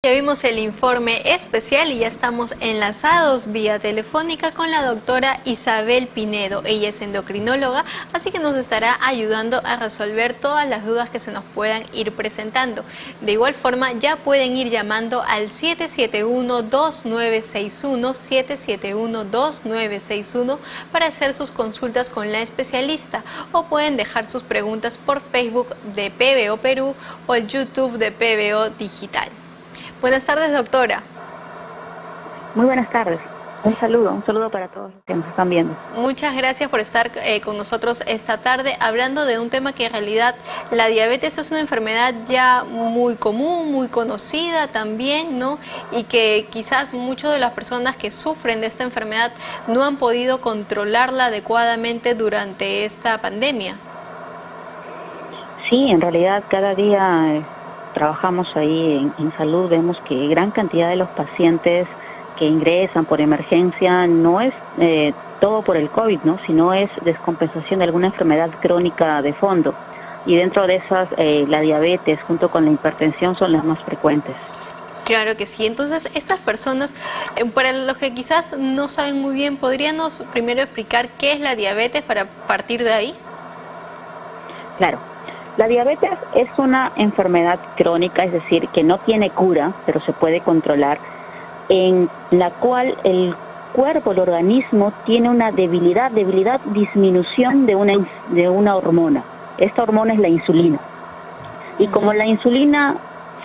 Ya vimos el informe especial y ya estamos enlazados vía telefónica con la doctora Isabel Pinedo. Ella es endocrinóloga, así que nos estará ayudando a resolver todas las dudas que se nos puedan ir presentando. De igual forma, ya pueden ir llamando al 771-2961, 771-2961 para hacer sus consultas con la especialista, o pueden dejar sus preguntas por Facebook de PBO Perú o el YouTube de PBO Digital. Buenas tardes, doctora. Muy buenas tardes. Un saludo para todos los que nos están viendo. Muchas gracias por estar con nosotros esta tarde hablando de un tema que en realidad la diabetes es una enfermedad ya muy común, muy conocida también, ¿no? Y que quizás muchas de las personas que sufren de esta enfermedad no han podido controlarla adecuadamente durante esta pandemia. Sí, en realidad cada día trabajamos ahí en salud, vemos que gran cantidad de los pacientes que ingresan por emergencia no es todo por el COVID, ¿no? Sino es descompensación de alguna enfermedad crónica de fondo. Y dentro de esas, la diabetes junto con la hipertensión son las más frecuentes. Claro que sí. Entonces, estas personas, para los que quizás no saben muy bien, ¿podríamos primero explicar qué es la diabetes para partir de ahí? Claro. La diabetes es una enfermedad crónica, es decir, que no tiene cura, pero se puede controlar, en la cual el cuerpo, el organismo, tiene una debilidad, disminución de una hormona. Esta hormona es la insulina. Y como la insulina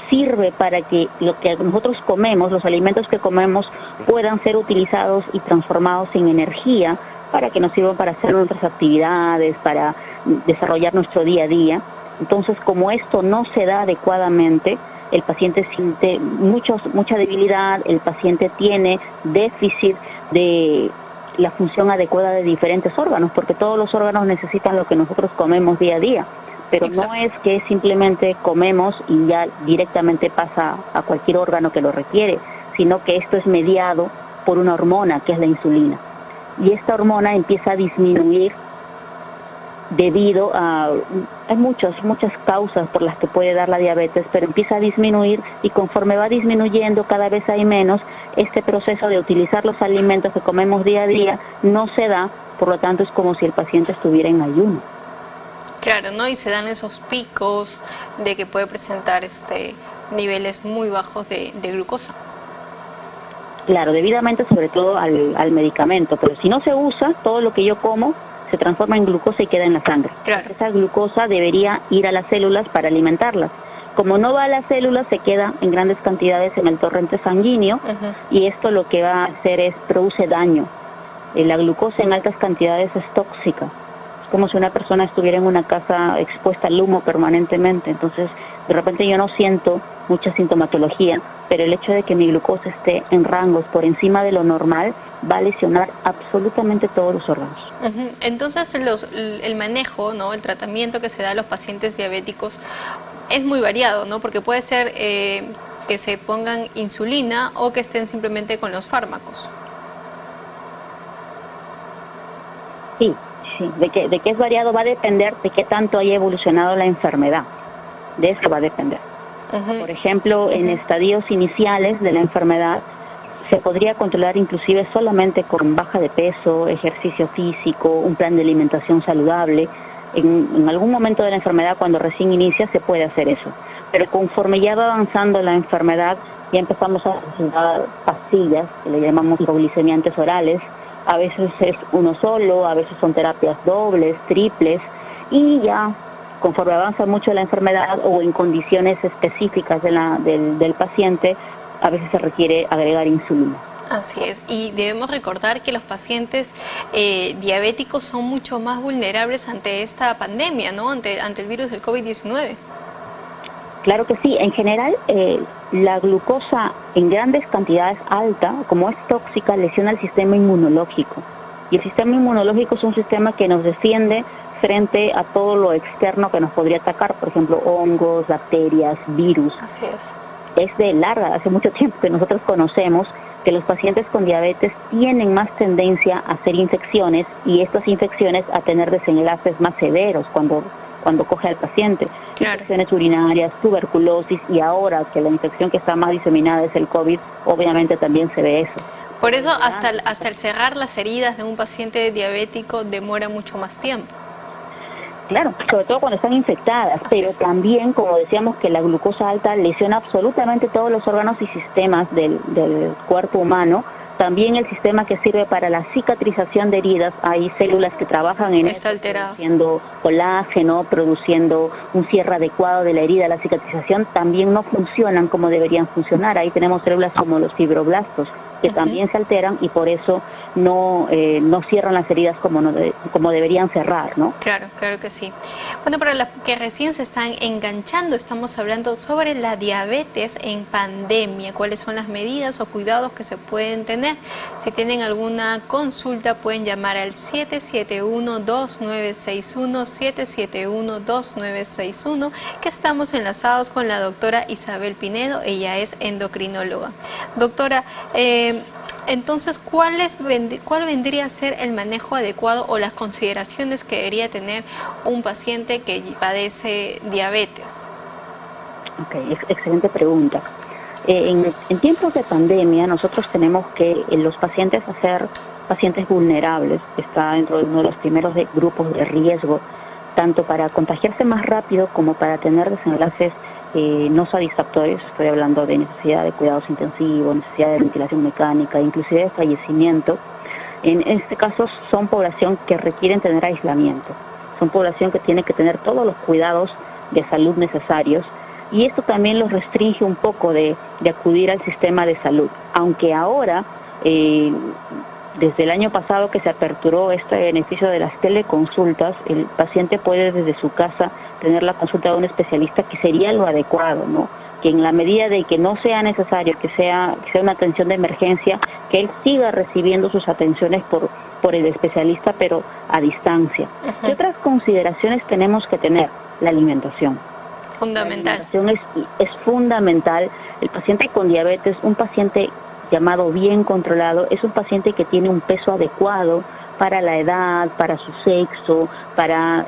sirve para que lo que nosotros comemos, los alimentos que comemos, puedan ser utilizados y transformados en energía, para que nos sirvan para hacer nuestras actividades, para desarrollar nuestro día a día. Entonces, como esto no se da adecuadamente, el paciente siente mucha debilidad, el paciente tiene déficit de la función adecuada de diferentes órganos, porque todos los órganos necesitan lo que nosotros comemos día a día, pero Exacto. No es que simplemente comemos y ya directamente pasa a cualquier órgano que lo requiere, sino que esto es mediado por una hormona que es la insulina. Y esta hormona empieza a disminuir debido a hay muchas causas por las que puede dar la diabetes, pero empieza a disminuir, y conforme va disminuyendo cada vez hay menos, este proceso de utilizar los alimentos que comemos día a día no se da, por lo tanto es como si el paciente estuviera en ayuno. Claro, ¿no? Y se dan esos picos de que puede presentar niveles muy bajos de glucosa. Claro, debidamente sobre todo al medicamento, pero si no se usa, todo lo que yo como se transforma en glucosa y queda en la sangre. Claro. Esa glucosa debería ir a las células para alimentarlas. Como no va a las células, se queda en grandes cantidades en el torrente sanguíneo, y esto lo que va a hacer es produce daño. La glucosa en altas cantidades es tóxica. Es como si una persona estuviera en una casa expuesta al humo permanentemente. Entonces, de repente yo no siento mucha sintomatología, pero el hecho de que mi glucosa esté en rangos por encima de lo normal va a lesionar absolutamente todos los órganos. Entonces, el manejo, ¿no? El tratamiento que se da a los pacientes diabéticos es muy variado, ¿no? Porque puede ser que se pongan insulina o que estén simplemente con los fármacos. Sí, de que es variado va a depender de qué tanto haya evolucionado la enfermedad. De eso va a depender. Por ejemplo, en estadios iniciales de la enfermedad se podría controlar inclusive solamente con baja de peso, ejercicio físico, un plan de alimentación saludable. En algún momento de la enfermedad, cuando recién inicia, se puede hacer eso. Pero conforme ya va avanzando la enfermedad, ya empezamos a necesitar pastillas, que le llamamos hipoglicemiantes orales. A veces es uno solo, a veces son terapias dobles, triples, y ya conforme avanza mucho la enfermedad o en condiciones específicas del paciente, a veces se requiere agregar insulina. Así es, y debemos recordar que los pacientes diabéticos son mucho más vulnerables ante esta pandemia, ¿no? Ante el virus del COVID-19. Claro que sí. En general, la glucosa en grandes cantidades alta, como es tóxica, lesiona el sistema inmunológico. Y el sistema inmunológico es un sistema que nos defiende frente a todo lo externo que nos podría atacar, por ejemplo, hongos, bacterias, virus. Así es. Es de larga, hace mucho tiempo que nosotros conocemos que los pacientes con diabetes tienen más tendencia a hacer infecciones, y estas infecciones a tener desenlaces más severos cuando coge al paciente. Claro. Infecciones urinarias, tuberculosis, y ahora que la infección que está más diseminada es el COVID, obviamente también se ve eso. Por eso hasta el cerrar las heridas de un paciente diabético demora mucho más tiempo. Claro, sobre todo cuando están infectadas, pero también, como decíamos, que la glucosa alta lesiona absolutamente todos los órganos y sistemas del cuerpo humano. También el sistema que sirve para la cicatrización de heridas, hay células que trabajan en está alterado, produciendo colágeno, produciendo un cierre adecuado de la herida. La cicatrización también no funcionan como deberían funcionar. Ahí tenemos células como los fibroblastos, que también se alteran y por eso no cierran las heridas como deberían cerrar, ¿no? Claro, claro que sí. Bueno, para los que recién se están enganchando, estamos hablando sobre la diabetes en pandemia, cuáles son las medidas o cuidados que se pueden tener. Si tienen alguna consulta, pueden llamar al 771-2961, 771-2961, que estamos enlazados con la doctora Isabel Pinedo, ella es endocrinóloga. Doctora, entonces, ¿cuál vendría a ser el manejo adecuado o las consideraciones que debería tener un paciente que padece diabetes? Ok, excelente pregunta. En tiempos de pandemia, nosotros tenemos que los pacientes hacer pacientes vulnerables, está dentro de uno de los primeros grupos de riesgo, tanto para contagiarse más rápido como para tener desenlaces no satisfactorios. Estoy hablando de necesidad de cuidados intensivos, necesidad de ventilación mecánica, inclusive de fallecimiento. En este caso son población que requieren tener aislamiento, son población que tiene que tener todos los cuidados de salud necesarios, y esto también los restringe un poco de acudir al sistema de salud, aunque ahora desde el año pasado que se aperturó este beneficio de las teleconsultas, el paciente puede desde su casa tener la consulta de un especialista, que sería lo adecuado, ¿no? Que en la medida de que no sea necesario, que sea una atención de emergencia, que él siga recibiendo sus atenciones por el especialista, pero a distancia. ¿Qué otras consideraciones tenemos que tener? La alimentación. Fundamental. La alimentación es fundamental. El paciente con diabetes, un paciente llamado bien controlado, es un paciente que tiene un peso adecuado para la edad, para su sexo, para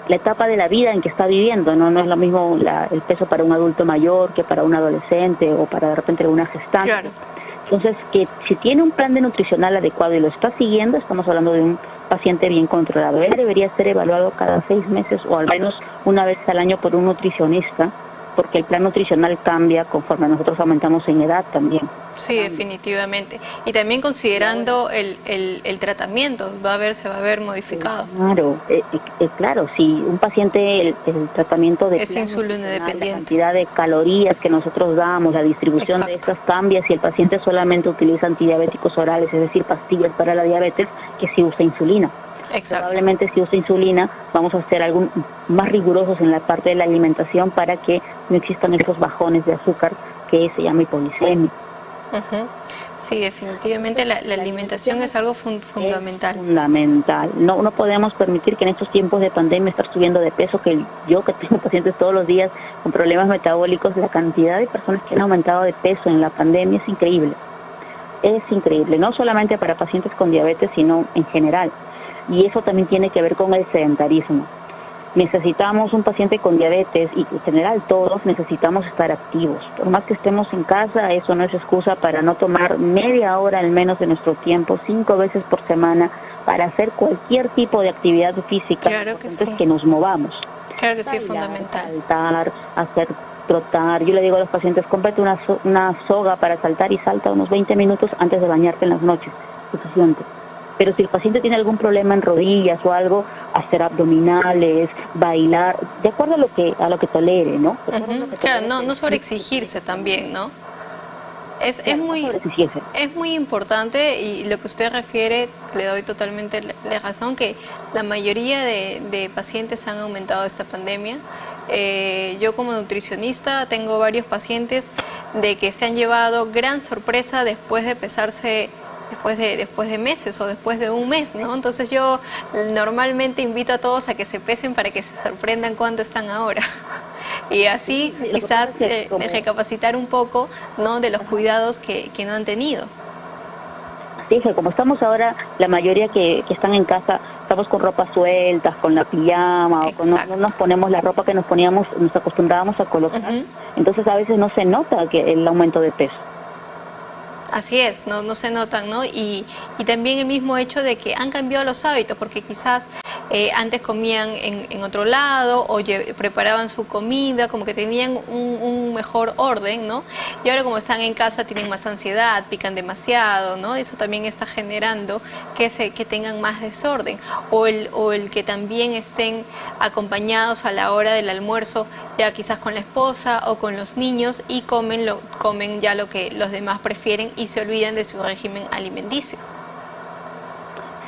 la etapa de la vida en que está viviendo, ¿no? No es lo mismo el peso para un adulto mayor que para un adolescente o para de repente una gestante. Claro. Entonces, que si tiene un plan de nutricional adecuado y lo está siguiendo, estamos hablando de un paciente bien controlado. Él debería ser evaluado cada 6 meses o al menos una vez al año por un nutricionista, porque el plan nutricional cambia conforme nosotros aumentamos en edad también. Sí, definitivamente. Y también considerando el tratamiento, se va a ver modificado. Claro, claro, si un paciente, el tratamiento de es insulino dependiente, la cantidad de calorías que nosotros damos, la distribución de estas cambia si el paciente solamente utiliza antidiabéticos orales, es decir, pastillas para la diabetes, que si usa insulina. Exacto. Probablemente si usa insulina vamos a ser algo más rigurosos en la parte de la alimentación para que no existan esos bajones de azúcar que se llama hipoglicemia. Sí, definitivamente la alimentación es algo fundamental. Fundamental. No podemos permitir que en estos tiempos de pandemia estar subiendo de peso, que yo que tengo pacientes todos los días con problemas metabólicos, la cantidad de personas que han aumentado de peso en la pandemia es increíble. Es increíble, no solamente para pacientes con diabetes, sino en general. Y eso también tiene que ver con el sedentarismo. Necesitamos un paciente con diabetes y en general todos necesitamos estar activos. Por más que estemos en casa, eso no es excusa para no tomar media hora al menos de nuestro tiempo, 5 veces por semana, para hacer cualquier tipo de actividad física. Claro que sí. Que nos movamos. Claro que sí, es fundamental. Saltar, hacer trotar. Yo le digo a los pacientes, cómprate una soga para saltar y salta unos 20 minutos antes de bañarte en las noches. Suficiente. Pero si el paciente tiene algún problema en rodillas o algo, hacer abdominales, bailar, de acuerdo a lo que tolere, ¿no? Claro, no sobreexigirse también, ¿no? Es muy importante, y lo que usted refiere, le doy totalmente la razón, que la mayoría de pacientes han aumentado esta pandemia. Yo como nutricionista tengo varios pacientes de que se han llevado gran sorpresa después de pesarse después de meses o después de un mes, ¿no? Entonces yo normalmente invito a todos a que se pesen para que se sorprendan cuánto están ahora. Y así quizás recapacitar un poco, ¿no?, de los cuidados que no han tenido. protege. Como estamos ahora, la mayoría que están en casa, estamos con ropa sueltas, con la pijama, o no nos ponemos la ropa que nos poníamos, nos acostumbrábamos a colocar. Entonces a veces no se nota que el aumento de peso. Así es, no se notan, ¿no? Y también el mismo hecho de que han cambiado los hábitos, porque quizás antes comían en otro lado o preparaban su comida, como que tenían un mejor orden, ¿no? Y ahora como están en casa tienen más ansiedad, pican demasiado, ¿no? Eso también está generando que tengan más desorden. O el que también estén acompañados a la hora del almuerzo, ya quizás con la esposa o con los niños, y comen ya lo que los demás prefieren y se olvidan de su régimen alimenticio.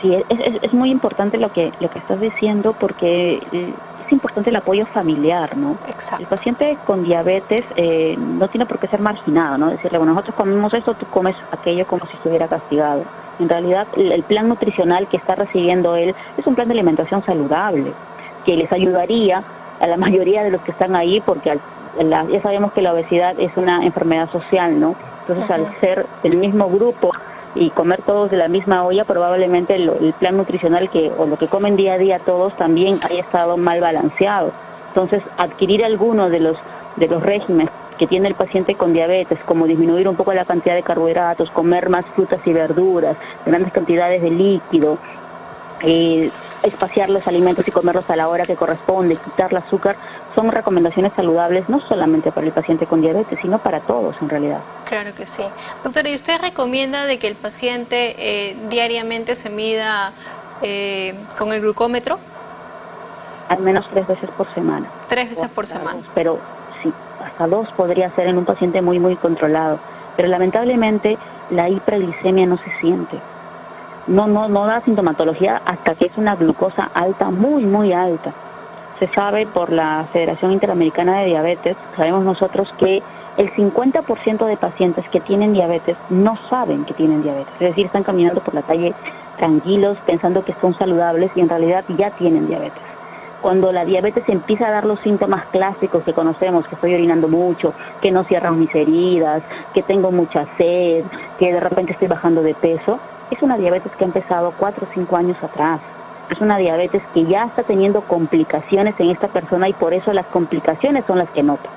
Sí, es muy importante lo que estás diciendo, porque es importante el apoyo familiar, ¿no? Exacto. El paciente con diabetes no tiene por qué ser marginado, ¿no? Decirle, bueno, nosotros comemos esto, tú comes aquello, como si estuviera castigado. En realidad, el plan nutricional que está recibiendo él es un plan de alimentación saludable, que les ayudaría a la mayoría de los que están ahí, porque ya sabemos que la obesidad es una enfermedad social, ¿no? Entonces, al ser del mismo grupo y comer todos de la misma olla, probablemente el plan nutricional o lo que comen día a día todos también haya estado mal balanceado. Entonces, adquirir alguno de los regímenes que tiene el paciente con diabetes, como disminuir un poco la cantidad de carbohidratos, comer más frutas y verduras, grandes cantidades de líquido, espaciar los alimentos y comerlos a la hora que corresponde, quitar el azúcar, son recomendaciones saludables no solamente para el paciente con diabetes, sino para todos en realidad. Claro que sí. Doctora, ¿y usted recomienda de que el paciente diariamente se mida con el glucómetro? Al menos 3 veces por semana. 3 veces por semana. Pero sí, hasta 2 podría ser en un paciente muy, muy controlado. Pero lamentablemente la hiperglicemia no se siente. No da sintomatología hasta que es una glucosa alta, muy, muy alta. Se sabe por la Federación Interamericana de Diabetes, sabemos nosotros que el 50% de pacientes que tienen diabetes no saben que tienen diabetes. Es decir, están caminando por la calle tranquilos, pensando que son saludables y en realidad ya tienen diabetes. Cuando la diabetes empieza a dar los síntomas clásicos que conocemos, que estoy orinando mucho, que no cierran mis heridas, que tengo mucha sed, que de repente estoy bajando de peso, es una diabetes que ha empezado 4 o 5 años atrás. Es una diabetes que ya está teniendo complicaciones en esta persona y por eso las complicaciones son las que nota.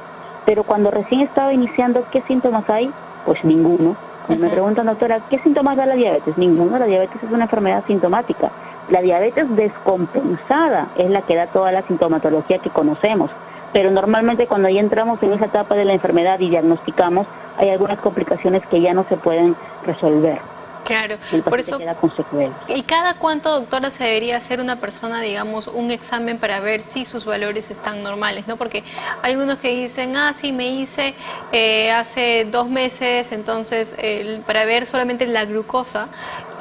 Pero cuando recién estaba iniciando, ¿qué síntomas hay? Pues ninguno. Cuando me preguntan, doctora, ¿qué síntomas da la diabetes? Ninguno. La diabetes es una enfermedad sintomática. La diabetes descompensada es la que da toda la sintomatología que conocemos. Pero normalmente cuando ya entramos en esa etapa de la enfermedad y diagnosticamos, hay algunas complicaciones que ya no se pueden resolver. Claro, por eso queda con secuelas. ¿Y cada cuánto, doctora, se debería hacer una persona, digamos, un examen para ver si sus valores están normales, ¿no? Porque hay algunos que dicen, sí, me hice hace 2 meses, entonces, para ver solamente la glucosa,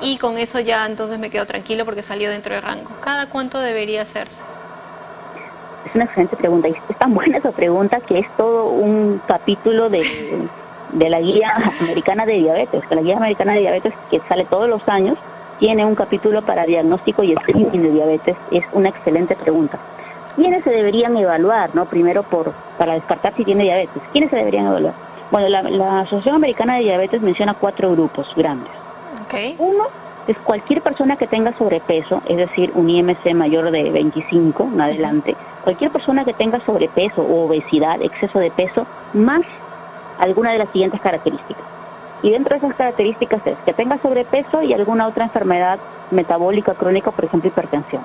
y con eso ya entonces me quedo tranquilo porque salió dentro del rango. ¿Cada cuánto debería hacerse? Es una excelente pregunta, y es tan buena esa pregunta que es todo un capítulo de la Guía Americana de Diabetes, que la Guía Americana de Diabetes, que sale todos los años, tiene un capítulo para diagnóstico y screening de diabetes. Es una excelente pregunta. ¿Quiénes se deberían evaluar, no? Primero para descartar si tiene diabetes. ¿Quiénes se deberían evaluar? Bueno, la Asociación Americana de Diabetes menciona 4 grupos grandes. Okay. Uno es cualquier persona que tenga sobrepeso, es decir, un IMC mayor de 25 en adelante. Cualquier persona que tenga sobrepeso o obesidad, exceso de peso, más alguna de las siguientes características. Y dentro de esas características es que tenga sobrepeso y alguna otra enfermedad metabólica crónica, por ejemplo hipertensión.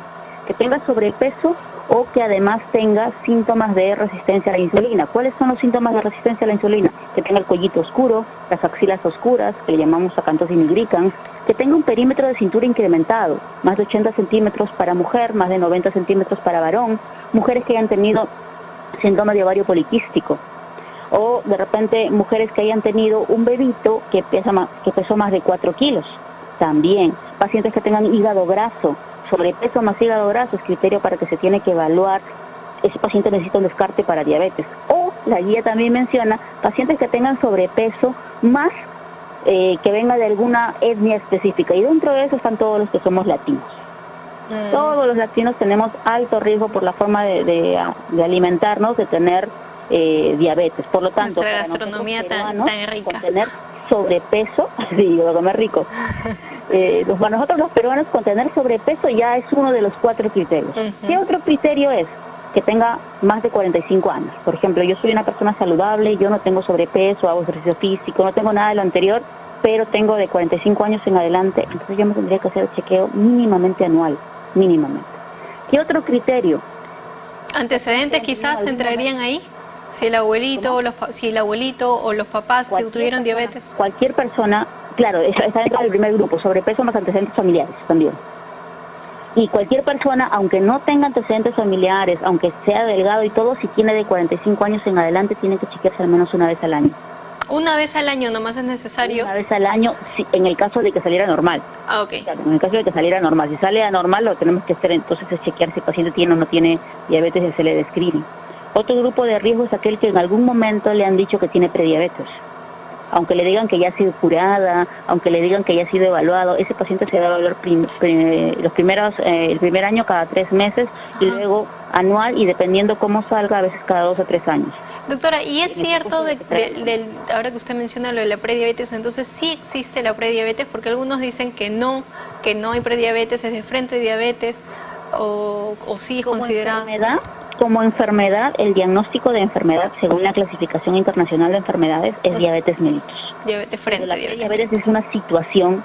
Que tenga sobrepeso o que además tenga síntomas de resistencia a la insulina. ¿Cuáles son los síntomas de resistencia a la insulina? Que tenga el cuellito oscuro, las axilas oscuras, que le llamamos acantosis nigricans, que tenga un perímetro de cintura incrementado, más de 80 centímetros para mujer, más de 90 centímetros para varón, mujeres que hayan tenido síndrome de ovario poliquístico, o de repente mujeres que hayan tenido un bebito que pesó más de 4 kilos. También pacientes que tengan hígado graso, sobrepeso más hígado graso es criterio para que se tiene que evaluar. Ese paciente necesita un descarte para diabetes. O la guía también menciona pacientes que tengan sobrepeso más que venga de alguna etnia específica. Y dentro de eso están todos los que somos latinos. Todos los latinos tenemos alto riesgo por la forma de alimentarnos, de tener diabetes. Por lo tanto, nuestra gastronomía tan rica, con tener sobrepeso, sí, lo comer rico, para nosotros los peruanos con tener sobrepeso ya es uno de los 4 criterios. ¿Qué otro criterio es? Que tenga más de 45 años. Por ejemplo, yo soy una persona saludable, yo no tengo sobrepeso, hago ejercicio físico, no tengo nada de lo anterior, pero tengo de 45 años en adelante, entonces yo me tendría que hacer el chequeo mínimamente anual, mínimamente. ¿Qué otro criterio? ¿Antecedentes quizás entrarían ahí? Si el abuelito, o los papás tuvieron diabetes. Cualquier persona, claro, está dentro del primer grupo, sobrepeso más antecedentes familiares también. Y cualquier persona, aunque no tenga antecedentes familiares, aunque sea delgado y todo, si tiene de 45 años en adelante, tiene que chequearse al menos una vez al año. ¿Una vez al año nomás es necesario? Una vez al año, sí, en el caso de que saliera normal. Ah, ok. Claro, en el caso de que saliera normal. Si sale anormal, lo tenemos que hacer entonces es chequear si el paciente tiene o no tiene diabetes y se le screening. Otro grupo de riesgo es aquel que en algún momento le han dicho que tiene prediabetes. Aunque le digan que ya ha sido curada, aunque le digan que ya ha sido evaluado, ese paciente se va a evaluar el primer año cada 3 meses y luego anual y dependiendo cómo salga, a veces cada 2 o 3 años. Doctora, ¿y es cierto, ahora que usted menciona lo de la prediabetes, entonces sí existe la prediabetes? Porque algunos dicen que no hay prediabetes, es de frente diabetes, o sí es considerado... Como enfermedad, el diagnóstico de enfermedad, según la clasificación internacional de enfermedades, es diabetes mellitus. Diabetes frente a diabetes. La diabetes es una situación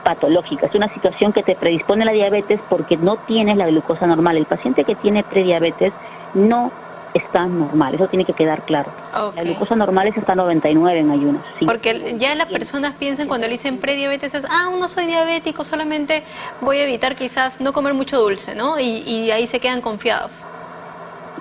patológica, es una situación que te predispone a la diabetes porque no tienes la glucosa normal. El paciente que tiene prediabetes no está normal, eso tiene que quedar claro. Okay. La glucosa normal es hasta 99 en ayunas. Sí. Porque ya las personas piensan cuando le dicen prediabetes es, no soy diabético, solamente voy a evitar quizás no comer mucho dulce, ¿no? Y ahí se quedan confiados.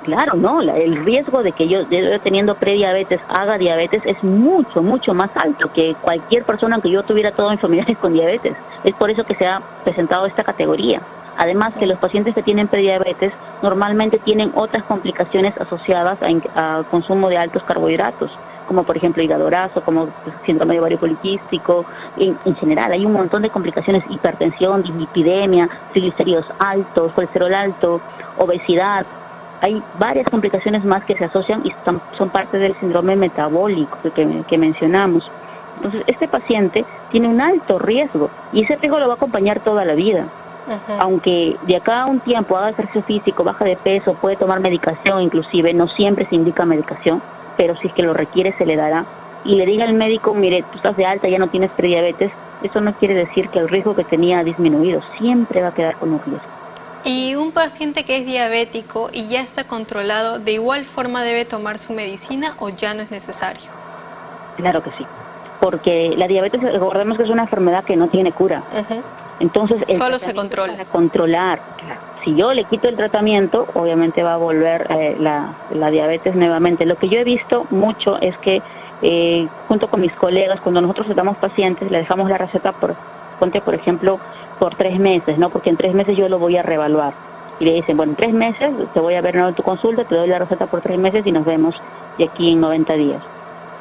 Claro, no, el riesgo de que yo teniendo prediabetes haga diabetes es mucho, mucho más alto que cualquier persona, aunque yo tuviera todas mis familiares con diabetes. Es por eso que se ha presentado esta categoría. Además que los pacientes que tienen prediabetes normalmente tienen otras complicaciones asociadas a consumo de altos carbohidratos, como por ejemplo hígado graso, como síndrome de ovario poliquístico. En general hay un montón de complicaciones, hipertensión, dislipidemia, triglicéridos altos, colesterol alto, obesidad. Hay varias complicaciones más que se asocian y son parte del síndrome metabólico que mencionamos. Entonces, este paciente tiene un alto riesgo y ese riesgo lo va a acompañar toda la vida. Aunque de acá a un tiempo haga ejercicio físico, baja de peso, puede tomar medicación, inclusive no siempre se indica medicación, pero si es que lo requiere se le dará. Y le diga al médico, mire, tú estás de alta, ya no tienes prediabetes, eso no quiere decir que el riesgo que tenía ha disminuido, siempre va a quedar con un riesgo. Y un paciente que es diabético y ya está controlado, ¿de igual forma debe tomar su medicina o ya no es necesario? Claro que sí, porque la diabetes, recordemos que es una enfermedad que no tiene cura. Entonces, solo se controla. Para controlar. Si yo le quito el tratamiento, obviamente va a volver la diabetes nuevamente. Lo que yo he visto mucho es que junto con mis colegas, cuando nosotros tratamos pacientes, le dejamos la receta ponte por ejemplo, por 3 meses, ¿no? Porque en 3 meses yo lo voy a reevaluar. Y le dicen, bueno, en 3 meses te voy a ver en tu consulta, te doy la receta por 3 meses y nos vemos de aquí en 90 días.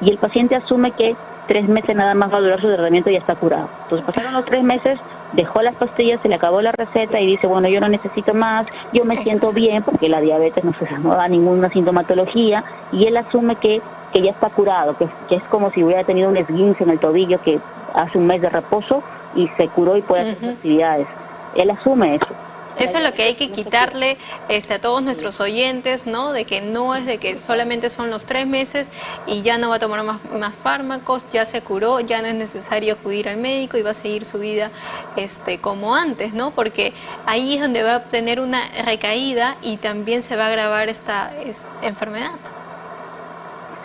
Y el paciente asume que 3 meses nada más va a durar su tratamiento y ya está curado. Entonces pasaron los 3 meses, dejó las pastillas, se le acabó la receta y dice, bueno, yo no necesito más, yo me siento bien, porque la diabetes no da ninguna sintomatología, y él asume que ya está curado, que es como si hubiera tenido un esguince en el tobillo que hace un mes de reposo y se curó y puede hacer sus actividades. Él asume eso. Eso es lo que hay que quitarle a todos nuestros oyentes, ¿no? De que no es de que solamente son los 3 meses y ya no va a tomar más fármacos, ya se curó, ya no es necesario acudir al médico y va a seguir su vida como antes, ¿no? Porque ahí es donde va a tener una recaída y también se va a agravar esta enfermedad.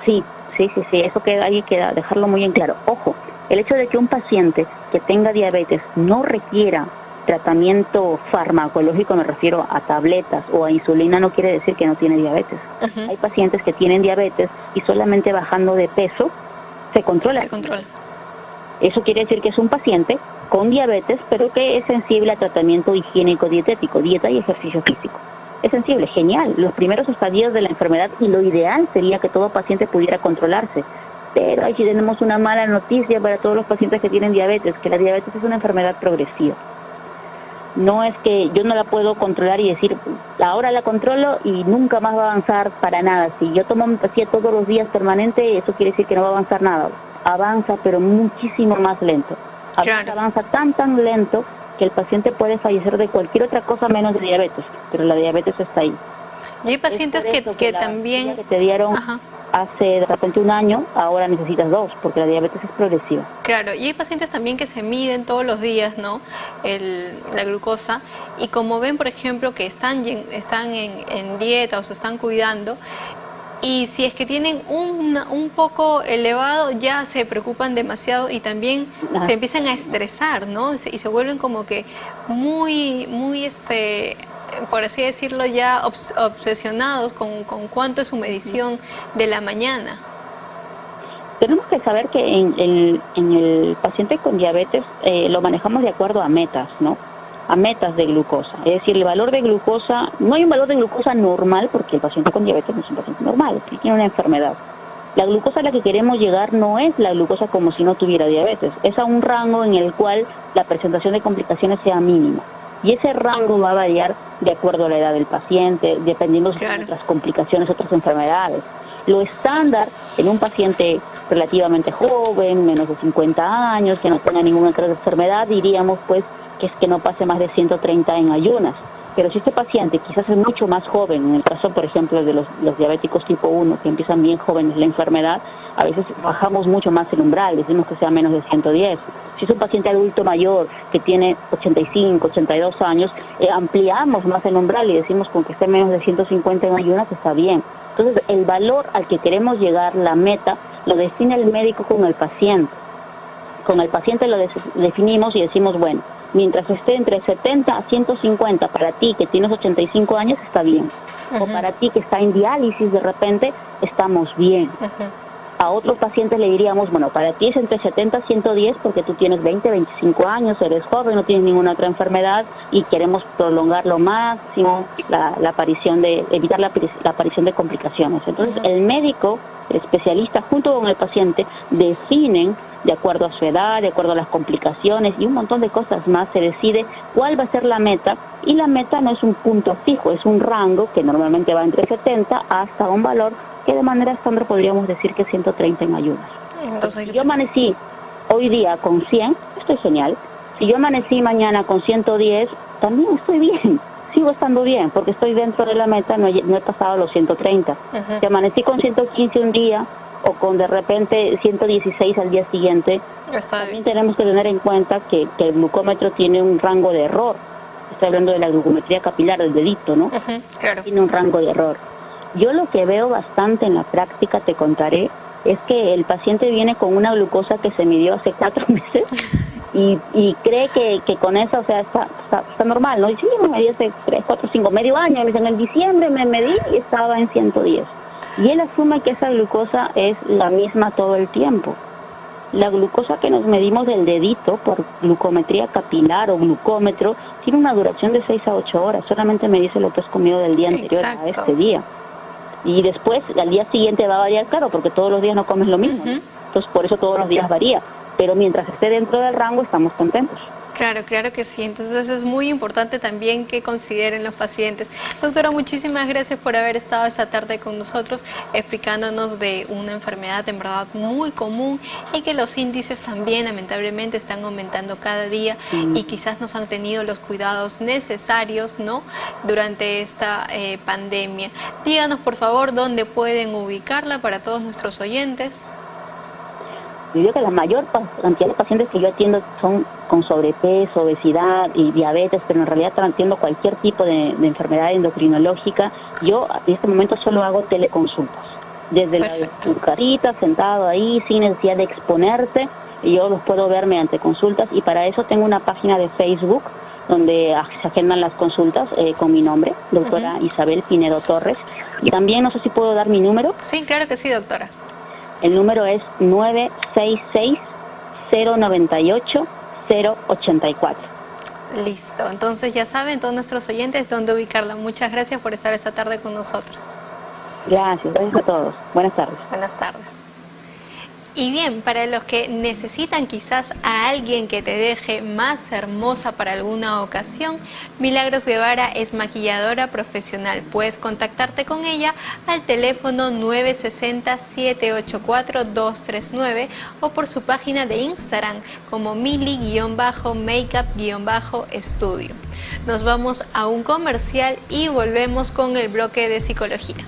Sí, eso hay que dejarlo muy en claro. Ojo, el hecho de que un paciente que tenga diabetes no requiera tratamiento farmacológico, me refiero a tabletas o a insulina, no quiere decir que no tiene diabetes. Hay pacientes que tienen diabetes y solamente bajando de peso se controla. Eso quiere decir que es un paciente con diabetes, pero que es sensible a tratamiento higiénico dietético, dieta y ejercicio físico. Es sensible, genial. Los primeros estadios de la enfermedad y lo ideal sería que todo paciente pudiera controlarse. Pero ahí sí tenemos una mala noticia para todos los pacientes que tienen diabetes, que la diabetes es una enfermedad progresiva. No es que yo no la puedo controlar y decir, ahora la controlo y nunca más va a avanzar para nada. Si yo tomo mi pastilla todos los días permanente, eso quiere decir que no va a avanzar nada. Avanza, pero muchísimo más lento. A veces avanza tan lento que el paciente puede fallecer de cualquier otra cosa menos de diabetes, pero la diabetes está ahí. Y hay pacientes que también... que te dieron hace de repente un año, ahora necesitas 2, porque la diabetes es progresiva. Claro, y hay pacientes también que se miden todos los días, ¿no? La glucosa, y como ven, por ejemplo, que están en dieta o se están cuidando, y si es que tienen un poco elevado, ya se preocupan demasiado y también se empiezan a estresar, ¿no? Y se vuelven como que muy, por así decirlo, ya obsesionados con cuánto es su medición de la mañana. Tenemos que saber que en el paciente con diabetes lo manejamos de acuerdo a metas, ¿no? A metas de glucosa. Es decir, el valor de glucosa, no hay un valor de glucosa normal, porque el paciente con diabetes no es un paciente normal, tiene una enfermedad. La glucosa a la que queremos llegar no es la glucosa como si no tuviera diabetes, es a un rango en el cual la presentación de complicaciones sea mínima. Y ese rango va a variar de acuerdo a la edad del paciente, dependiendo de otras complicaciones, otras enfermedades. Lo estándar en un paciente relativamente joven, menos de 50 años, que no tenga ninguna otra enfermedad, diríamos pues que es que no pase más de 130 en ayunas. Pero si este paciente quizás es mucho más joven, en el caso por ejemplo de los diabéticos tipo 1, que empiezan bien jóvenes la enfermedad, a veces bajamos mucho más el umbral, decimos que sea menos de 110. Si es un paciente adulto mayor que tiene 85, 82 años, ampliamos más el umbral y decimos con que esté menos de 150 en ayunas está bien. Entonces el valor al que queremos llegar, la meta, lo define el médico con el paciente. Con el paciente lo definimos y decimos, bueno, mientras esté entre 70 a 150 para ti que tienes 85 años está bien. O para ti que está en diálisis de repente estamos bien. A otros pacientes le diríamos, bueno, para ti es entre 70 a 110 porque tú tienes 20, 25 años, eres joven, no tienes ninguna otra enfermedad y queremos prolongar lo máximo la aparición evitar la aparición de complicaciones. Entonces el médico, el especialista junto con el paciente definen de acuerdo a su edad, de acuerdo a las complicaciones y un montón de cosas más, se decide cuál va a ser la meta, y la meta no es un punto fijo, es un rango que normalmente va entre 70 hasta un valor que de manera estándar podríamos decir que 130 en ayunas. Entonces, si yo amanecí hoy día con 100, estoy genial. Si yo amanecí mañana con 110, también estoy bien. Sigo estando bien porque estoy dentro de la meta, no he pasado los 130. Si amanecí con 115 un día o con de repente 116 al día siguiente, también tenemos que tener en cuenta que el glucómetro tiene un rango de error. Estoy hablando de la glucometría capilar del dedito, ¿no? Claro. Tiene un rango de error. Yo lo que veo bastante en la práctica, te contaré, es que el paciente viene con una glucosa que se midió hace 4 meses y cree que con eso, o sea, está normal, ¿no? Y sí, me medí hace 3, 4, 5, medio año, me dicen, en diciembre me medí y estaba en 110. Y él asume que esa glucosa es la misma todo el tiempo. La glucosa que nos medimos del dedito por glucometría capilar o glucómetro tiene una duración de 6 a 8 horas, solamente me dice lo que has comido del día anterior a este día. Y después, al día siguiente va a variar, claro, porque todos los días no comes lo mismo, ¿no? Entonces por eso todos los días varía, pero mientras esté dentro del rango estamos contentos. Claro, claro que sí. Entonces es muy importante también que consideren los pacientes. Doctora, muchísimas gracias por haber estado esta tarde con nosotros explicándonos de una enfermedad en verdad muy común y que los índices también lamentablemente están aumentando cada día y quizás no han tenido los cuidados necesarios, ¿no?, durante esta pandemia. Díganos por favor dónde pueden ubicarla para todos nuestros oyentes. Yo digo que la mayor cantidad de pacientes que yo atiendo son con sobrepeso, obesidad y diabetes, pero en realidad atiendo cualquier tipo de enfermedad endocrinológica. Yo en este momento solo hago teleconsultas. Desde tu carita, sentado ahí, sin necesidad de exponerte, y yo los puedo ver mediante consultas, y para eso tengo una página de Facebook donde se agendan las consultas con mi nombre, doctora Isabel Pinedo Torres. Y también no sé si puedo dar mi número. Sí, claro que sí, doctora. El número es 966-098-084. Listo, entonces ya saben todos nuestros oyentes dónde ubicarla. Muchas gracias por estar esta tarde con nosotros. Gracias a todos. Buenas tardes. Buenas tardes. Y bien, para los que necesitan quizás a alguien que te deje más hermosa para alguna ocasión, Milagros Guevara es maquilladora profesional. Puedes contactarte con ella al teléfono 960-784-239 o por su página de Instagram como mili-makeup-estudio. Nos vamos a un comercial y volvemos con el bloque de psicología.